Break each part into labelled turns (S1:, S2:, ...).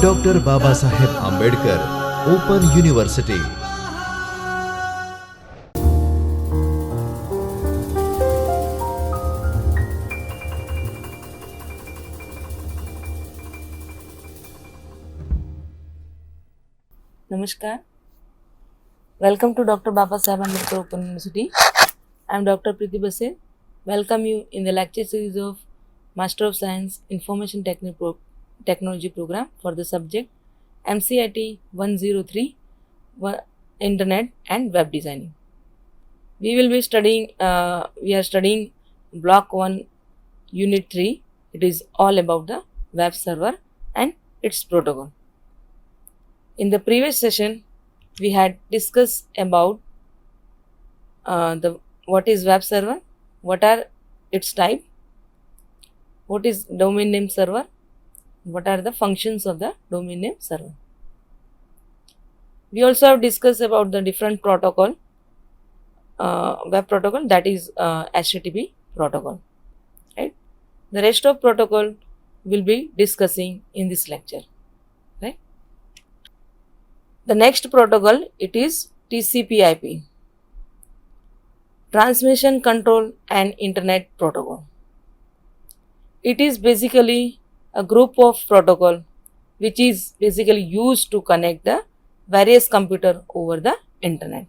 S1: Doctor Babasaheb Ambedkar open university.
S2: Namaskar. Welcome to Dr. Babasaheb Ambedkar Open University. I am Dr. Preeti Basir. Welcome you in the lecture series of Master of Science Information Technology program for the subject MCIT 103 Internet and Web Designing. We will be studying, we are studying Block 1 Unit 3. It is all about the web server and its protocol. In the previous session, we had discussed about what is web server, what are its type, what is domain name server, what are the functions of the domain name server. We also have discussed about the different protocol, web protocol, that is HTTP protocol. Right? The rest of protocol will be discussing in this lecture. Right? The next protocol, it is TCP/IP, Transmission Control and Internet Protocol. It is basically a group of protocol which is basically used to connect the various computer over the internet.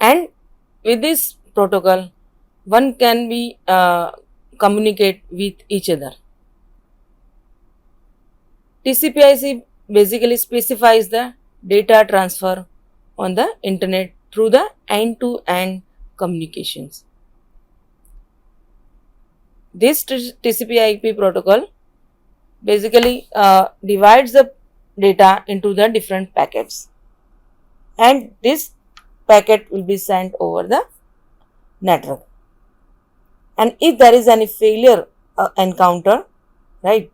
S2: And with this protocol, one can be communicate with each other. TCP/IP basically specifies the data transfer on the internet through the end-to-end communications. This TCP/IP protocol basically divides the data into the different packets, and this packet will be sent over the network. And if there is any failure encounter, right,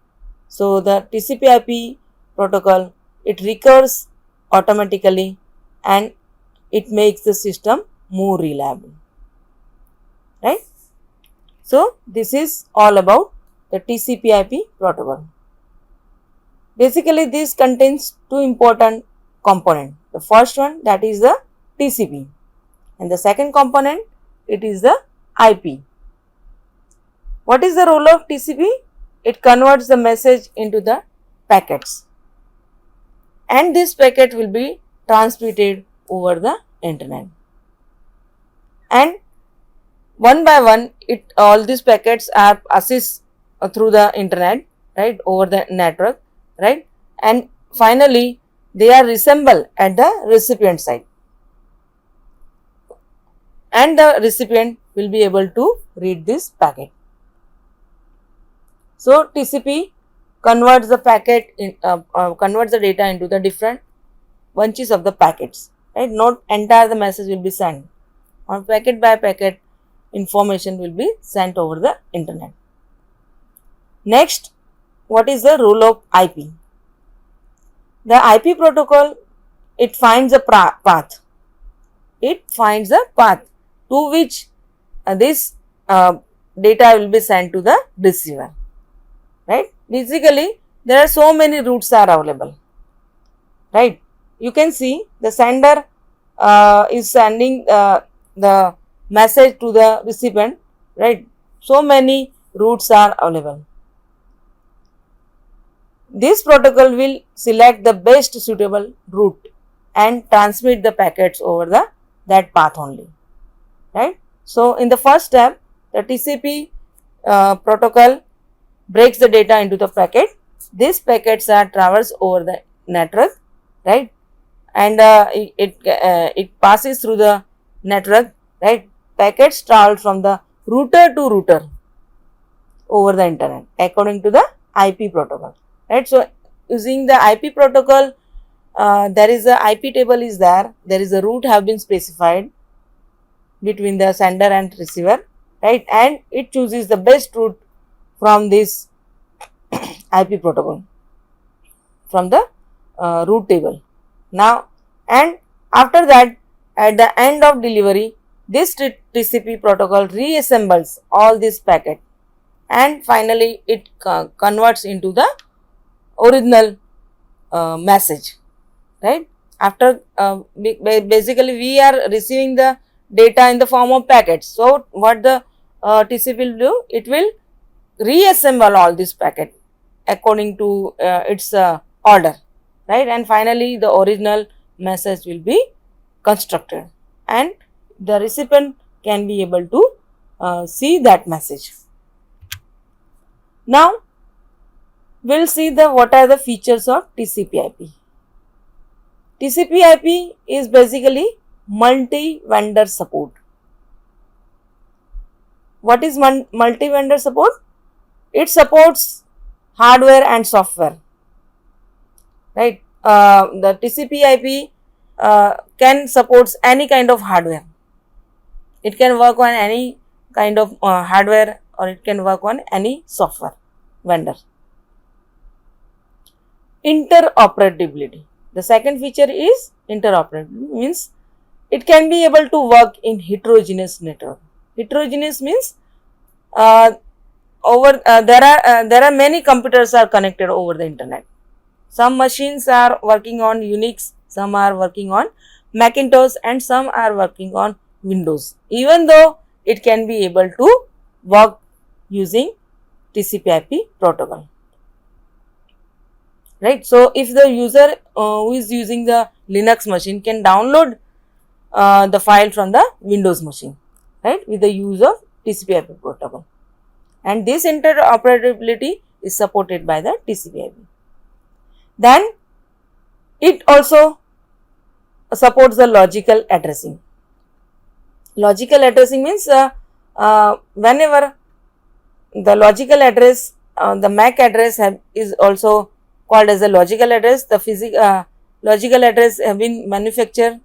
S2: so the TCP/IP protocol, it recurs automatically and it makes the system more reliable. Right? So this is all about the TCP/IP protocol. Basically this contains two important components. The first one, that is the TCP, and the second component, it is the IP. What is the role of TCP? It converts the message into the packets, and this packet will be transmitted over the internet, and one by one all these packets are accessed through the internet, right, over the network, right, and finally they are reassembled at the recipient side, and the recipient will be able to read this packet. So TCP converts the packet converts the data into the different bunches of the packets, right. Not entire the message will be sent. On packet by packet, information will be sent over the internet. Next, what is the role of IP? The IP protocol, it finds a path. It finds a path to which this data will be sent to the receiver. Right? Basically, there are so many routes are available. Right? You can see the sender is sending the message to the recipient. Right? So many routes are available. This protocol will select the best suitable route and transmit the packets over that path only. Right? So in the first step, the TCP protocol breaks the data into the packet. These packets are traversed over the network, right, and it passes through the network, right. Packets travel from the router to router over the internet according to the IP protocol, right. So using the IP protocol, there is a IP table is there is a route have been specified between the sender and receiver, right, and it chooses the best route from this IP protocol from the route table. Now, and after that, at the end of delivery, this TCP protocol reassembles all this packet and finally it converts into the original message, right? After basically we are receiving the data in the form of packets. So what the TCP will do, it will reassemble all this packet according to its order, right? And finally the original message will be constructed and the recipient can be able to see that message. Now we'll see the what are the features of TCP/IP. TCP/IP is basically multi-vendor support. What is multi-vendor support? It supports hardware and software, right? The TCP/IP can supports any kind of hardware. It can work on any kind of hardware or it can work on any software vendor. Interoperability. The second feature is interoperability, means it can be able to work in heterogeneous network. Heterogeneous means there are many computers are connected over the internet. Some machines are working on Unix, some are working on Macintosh and some are working on Windows, even though it can be able to work using TCP/IP protocol, right? So if the user who is using the Linux machine can download the file from the Windows machine, right, with the use of TCP/IP protocol, and this interoperability is supported by the TCP/IP. Then it also supports the logical addressing. Logical addressing means whenever the logical address, the MAC address is also called as a logical address. The logical address have been manufactured,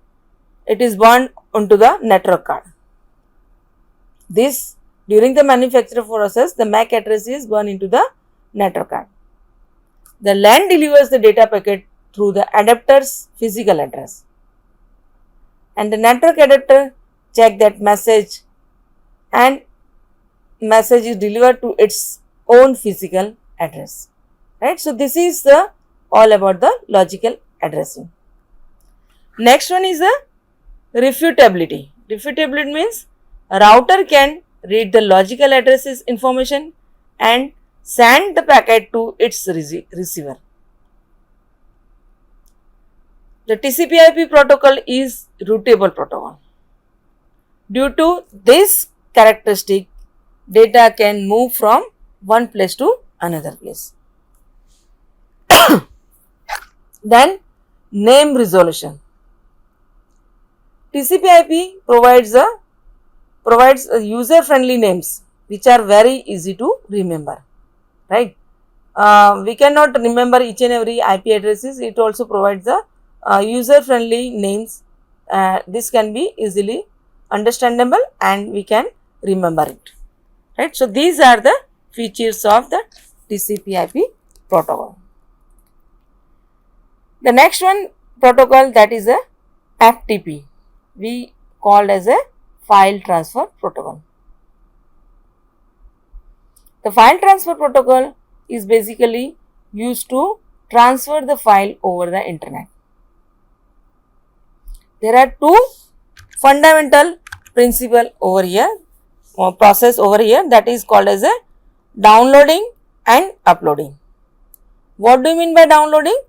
S2: it is bound onto the network card. This during the manufacture process, the MAC address is bound into the network card. The LAN delivers the data packet through the adapter's physical address, and the network adapter check that message and message is delivered to its own physical address, right? So this is the all about the logical addressing. Next one is the refutability. Refutability means a router can read the logical addresses information and send the packet to its receiver. The TCP/IP protocol is routable protocol. Due to this characteristic, data can move from one place to another place. Then name resolution. TCP/IP provides user-friendly names which are very easy to remember, right? We cannot remember each and every IP addresses. It also provides the user-friendly names. This can be easily understandable and we can remember it, right? So these are the features of the TCP/IP protocol. The next one protocol, that is a FTP, we called as a file transfer protocol. The file transfer protocol is basically used to transfer the file over the internet. There are two fundamental principle over here, or process over here, that is called as a downloading and uploading. What do you mean by downloading?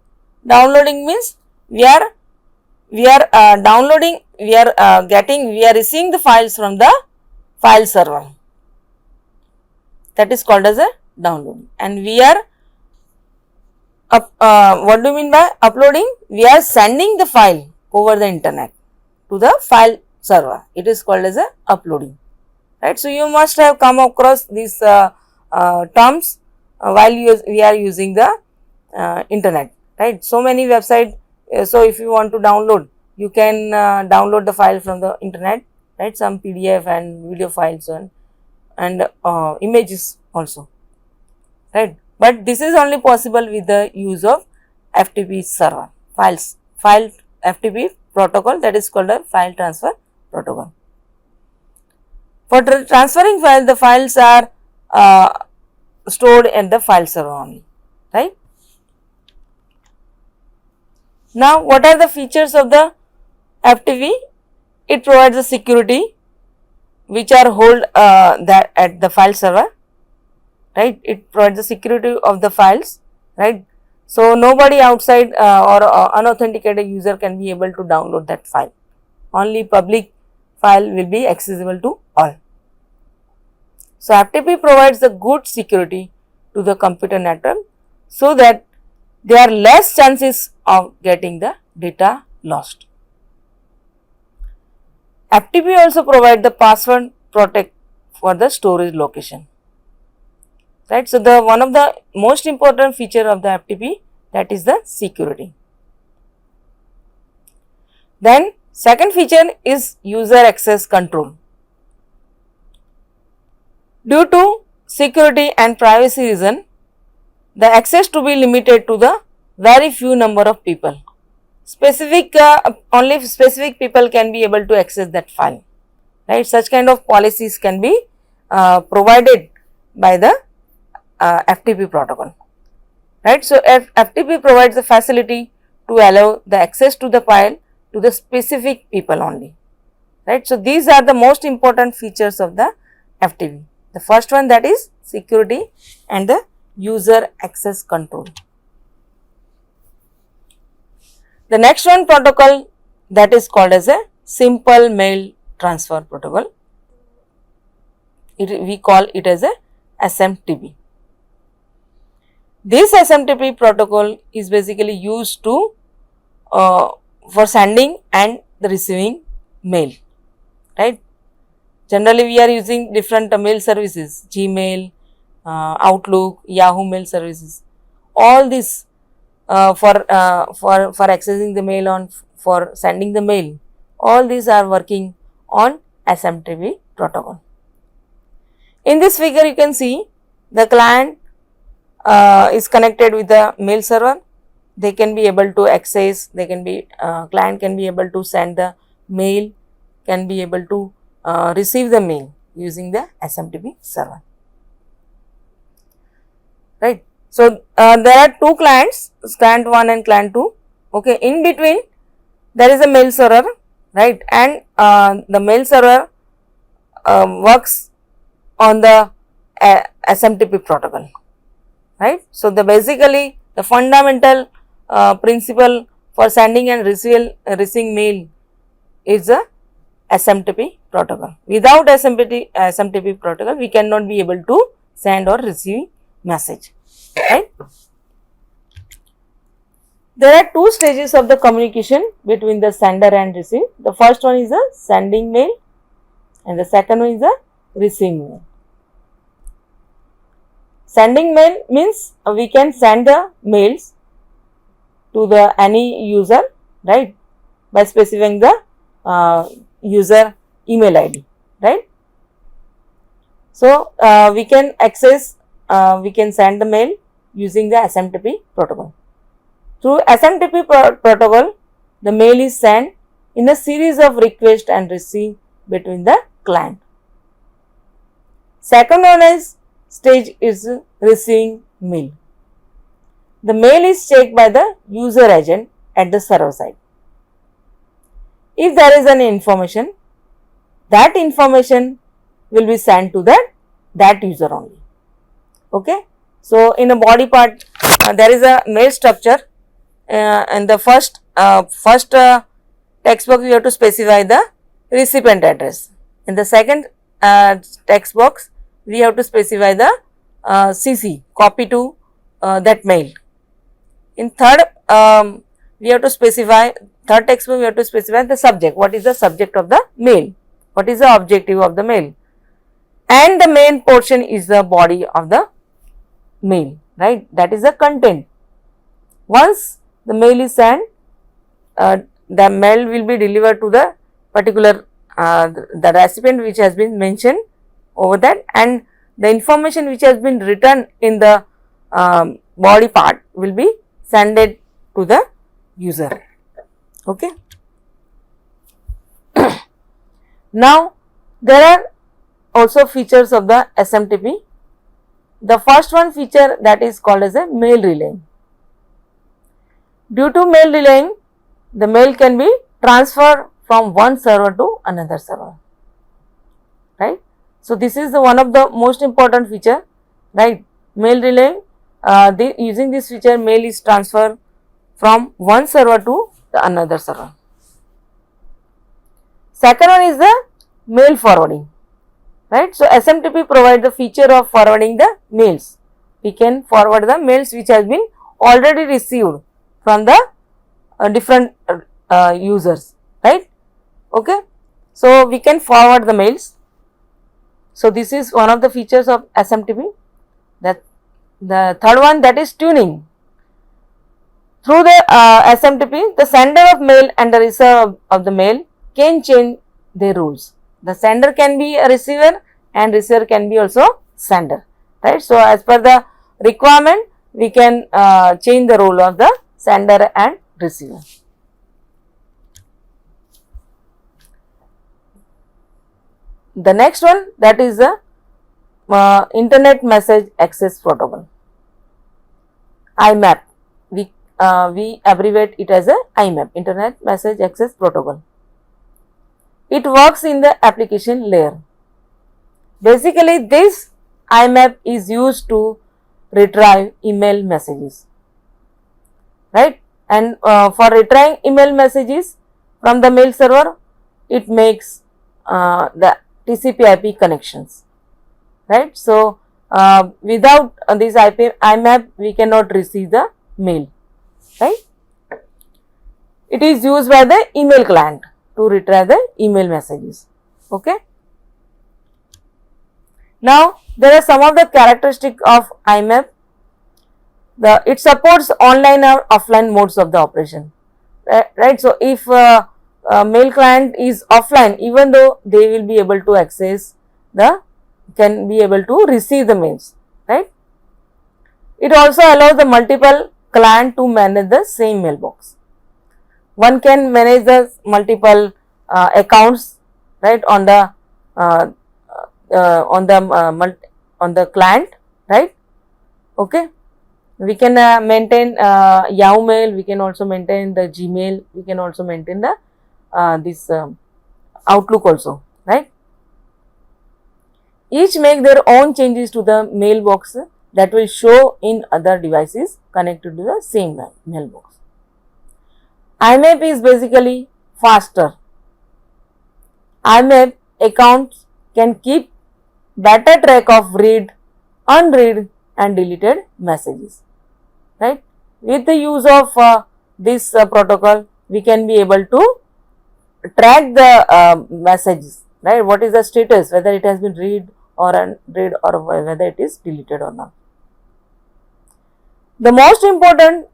S2: Downloading means we are downloading, we are receiving the files from the file server, that is called as a downloading, and we are what do you mean by uploading? We are sending the file over the internet to the file server, it is called as a uploading, right? So you must have come across these terms while we are using the internet, right? So many websites. So if you want to download, you can download the file from the internet, right? Some PDF and video files and images also, right? But this is only possible with the use of FTP server, file FTP protocol, that is called a file transfer protocol. For transferring file, the files are stored at the file server only, right. Now, what are the features of the FTP? It provides the security which are hold that at the file server, right. It provides the security of the files, right. So, nobody outside or unauthenticated user can be able to download that file. Only public file will be accessible to all. So, FTP provides the good security to the computer network so that there are less chances of getting the data lost. FTP also provides the password protect for the storage location, right. So, the one of the most important feature of the FTP, that is the security. Then second feature is user access control. Due to security and privacy reason, the access to be limited to the very few number of people. Only specific people can be able to access that file, right. Such kind of policies can be provided by the FTP protocol, right. So, FTP provides the facility to allow the access to the file to the specific people only, right. So, these are the most important features of the FTP. The first one, that is security and the user access control. The next one protocol, that is called as a simple mail transfer protocol. We call it as a SMTP. This SMTP protocol is basically used to for sending and the receiving mail, right. Generally, we are using different mail services, Gmail, Outlook, Yahoo mail services. All this for accessing the mail for sending the mail. All these are working on SMTP protocol. In this figure, you can see the client is connected with the mail server. They can be able to access. Client can be able to send the mail, can be able to receive the mail using the SMTP server, right. So, there are two clients, client 1 and client 2, okay. In between there is a mail server, right, and the mail server works on the SMTP protocol, right. So, basically the fundamental principle for sending and receiving mail is the SMTP protocol. Without SMTP protocol, we cannot be able to send or receive message, right. There are two stages of the communication between the sender and receive. The first one is the sending mail and the second one is the receiving mail. Sending mail means we can send the mails to the any user, right, by specifying the user email ID, right. So, we can access, we can send the mail using the SMTP protocol. Through SMTP protocol, the mail is sent in a series of request and receive between the client. Second stage is receiving mail. The mail is checked by the user agent at the server side. If there is any information, that information will be sent to that user only, okay. So, in a body part, there is a mail structure, and the first text box we have to specify the recipient address. In the second text box, we have to specify the CC, copy to that mail. In third, we have to specify, third text box we have to specify the subject, what is the subject of the mail, what is the objective of the mail, and the main portion is the body of the mail, right, that is the content. Once the mail is sent, the mail will be delivered to the particular the recipient which has been mentioned over that, and the information which has been written in the body part will be sent to the user, okay. Now, there are also features of the SMTP, the first one feature that is called as a mail relaying. Due to mail relaying, the mail can be transferred from one server to another server, right. So, this is the one of the most important feature, right. Mail relaying, using this feature, mail is transferred from one server to the another server. Second one is the mail forwarding, right. So, SMTP provides the feature of forwarding the mails. We can forward the mails which has been already received from the different users, right. Okay. So, we can forward the mails. So, this is one of the features of SMTP. That the third one, that is tuning. Through the SMTP, the sender of mail and the receiver of the mail can change their rules. The sender can be a receiver and receiver can be also sender, right. So, as per the requirement, we can change the role of the sender and receiver. The next one, that is the Internet Message Access Protocol, IMAP. We abbreviate it as a IMAP, Internet Message Access Protocol. It works in the application layer. Basically, this IMAP is used to retrieve email messages, right. And for retrieving email messages from the mail server, it makes the TCP/IP connections, right. So, without this IMAP, we cannot receive the mail, right. It is used by the email client to retrieve the email messages. Okay. Now, there are some of the characteristics of IMAP. It supports online or offline modes of the operation, right. So, if mail client is offline, even though they will be able to access can be able to receive the mails, right. It also allows the multiple client to manage the same mailbox. One can manage the multiple accounts, right, on the client, right. Okay. We can maintain Yahoo Mail, we can also maintain the Gmail, we can also maintain the this Outlook also, right. Each make their own changes to the mailbox that will show in other devices connected to the same mailbox. IMAP is basically faster. IMAP accounts can keep better track of read, unread and deleted messages, right. With the use of this protocol, we can be able to track the messages, right. What is the status, whether it has been read or unread or whether it is deleted or not. The most important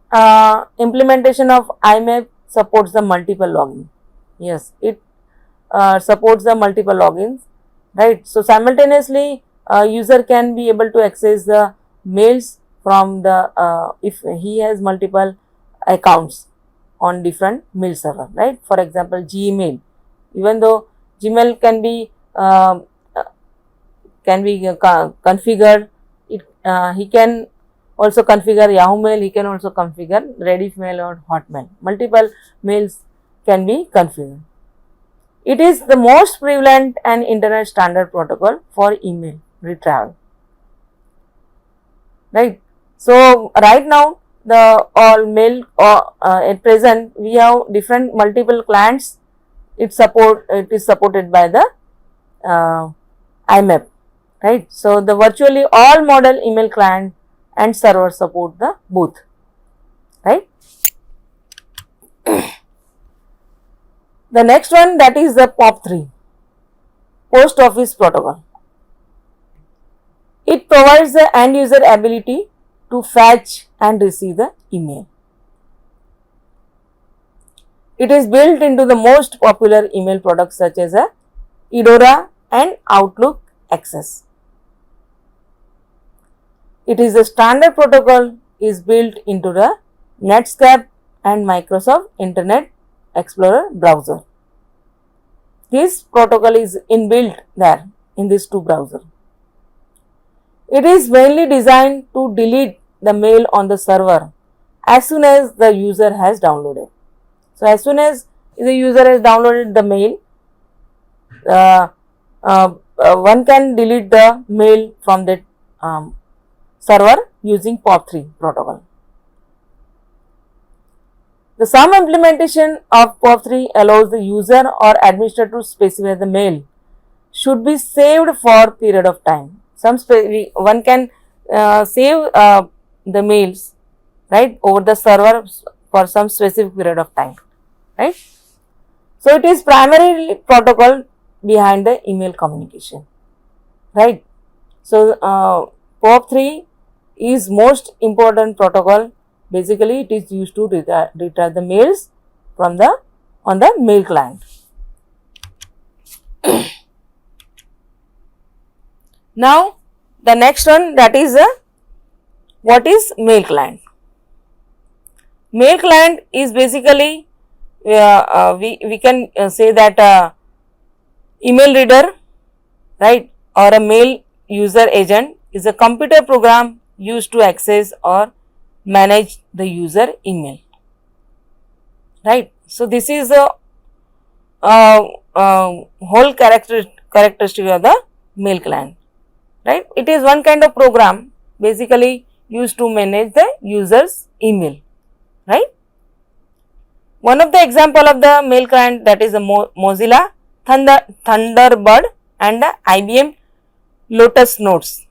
S2: implementation of IMAP supports the multiple login. Yes, it supports the multiple logins, right. So, simultaneously user can be able to access the mails from the if he has multiple accounts on different mail server, right. For example, Gmail, even though Gmail can be configured, he can also configure Yahoo Mail, he can also configure Rediff Mail or Hotmail. Multiple mails can be configured. It is the most prevalent and internet standard protocol for email retrieval, right. So, right now the all mail at present we have different multiple clients. It is supported by the IMAP, right. So, the virtually all model email client and server support the both, right. The next one, that is the POP3, Post Office Protocol. It provides the end user ability to fetch and receive the email. It is built into the most popular email products such as Eudora and Outlook Access. It is a standard protocol is built into the Netscape and Microsoft Internet Explorer browser. This protocol is inbuilt there in these two browsers. It is mainly designed to delete the mail on the server as soon as the user has downloaded. So, as soon as the user has downloaded the mail, uh, one can delete the mail from that server using POP3 protocol. The some implementation of POP3 allows the user or administrator to specify the mail should be saved for period of time. One can save the mails, right, over the server for some specific period of time, right. So, it is primarily protocol behind the email communication, right. So, POP3 is most important protocol. Basically, it is used to retrieve the mails from the on the mail client. Now, the next one, that is what is mail client? Mail client is basically we can say that email reader, right, or a mail user agent is a computer program used to access or manage the user email, right. So, this is the whole characteristic of the mail client, right. It is one kind of program basically used to manage the user's email, right. One of the example of the mail client, that is the Mozilla Thunderbird and the IBM Lotus Notes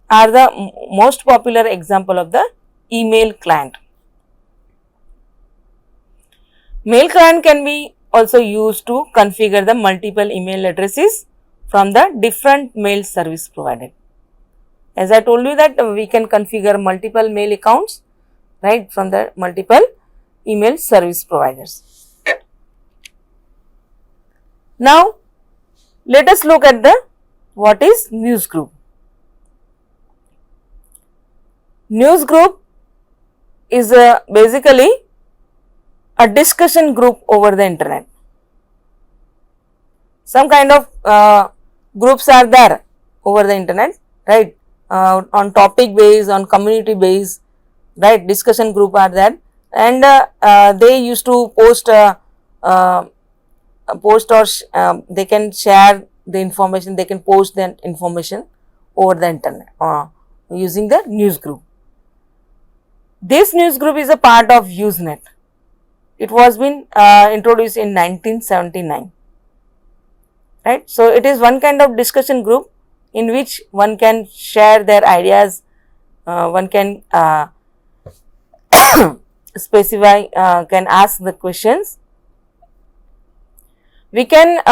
S2: are the most popular example of the email client. Mail client can be also used to configure the multiple email addresses from the different mail service provided. As I told you that we can configure multiple mail accounts, right, from the multiple email service providers. Now, let us look at the what is newsgroup. Newsgroup is basically a discussion group over the internet. Some kind of groups are there over the internet, right, on topic base, on community base, right, discussion group are there, and they used to post or they can share the information, they can post the information over the internet using the news group. This news group is a part of Usenet. It was been introduced in 1979, right. So, it is one kind of discussion group in which one can share their ideas, one can specify, can ask the questions. We can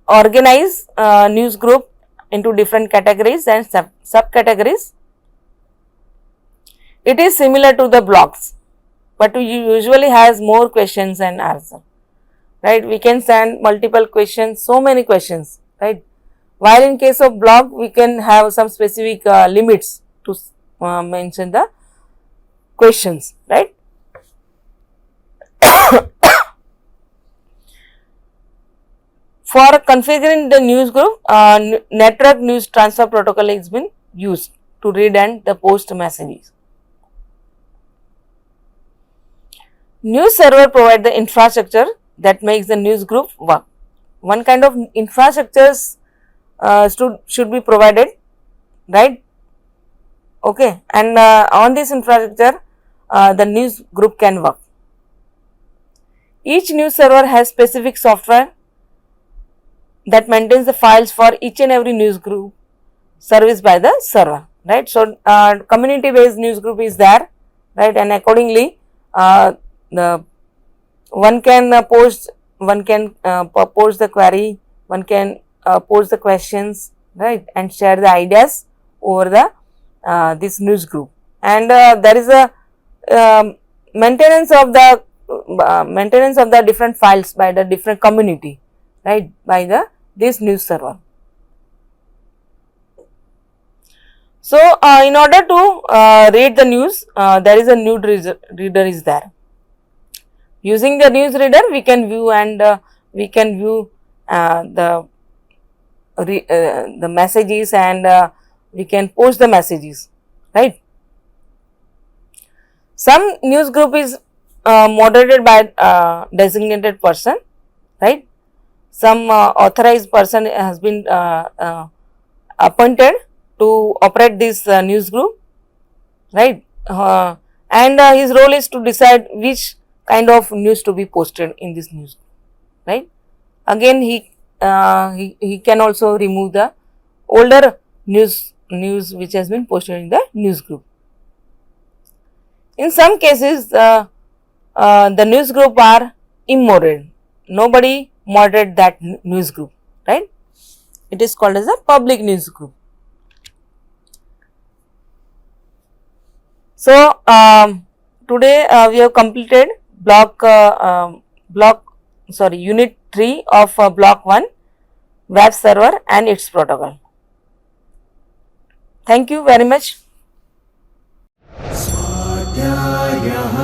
S2: organize news group into different categories and subcategories. It is similar to the blogs, but usually has more questions and answer, right. We can send multiple questions, so many questions, right. While in case of blog, we can have some specific limits to mention the questions, right. For configuring the news group, network news transfer protocol has been used to read and the post messages. News server provide the infrastructure that makes the news group work. One kind of infrastructures should be provided, right. Okay, and on this infrastructure, the news group can work. Each news server has specific software that maintains the files for each and every news group serviced by the server, right. So, community based news group is there, right, and accordingly the one can post the query, one can post the questions, right, and share the ideas over the this news group, and there is a maintenance of the different files by the different community, right, by this news server. So, in order to read the news, there is a news reader is there. Using the news reader, we can view and the the messages, and we can post the messages, right? Some news group is moderated by designated person, right? Some authorized person has been appointed to operate this news group, right? And his role is to decide which kind of news to be posted in this news group, right? Again, he can also remove the older news which has been posted in the news group. In some cases, the news group are immoderated. Nobody moderate that news group, right? It is called as a public news group. So today we have completed unit 3 of block 1, web server and its protocol. Thank you very much.
S1: स्वाध्यायः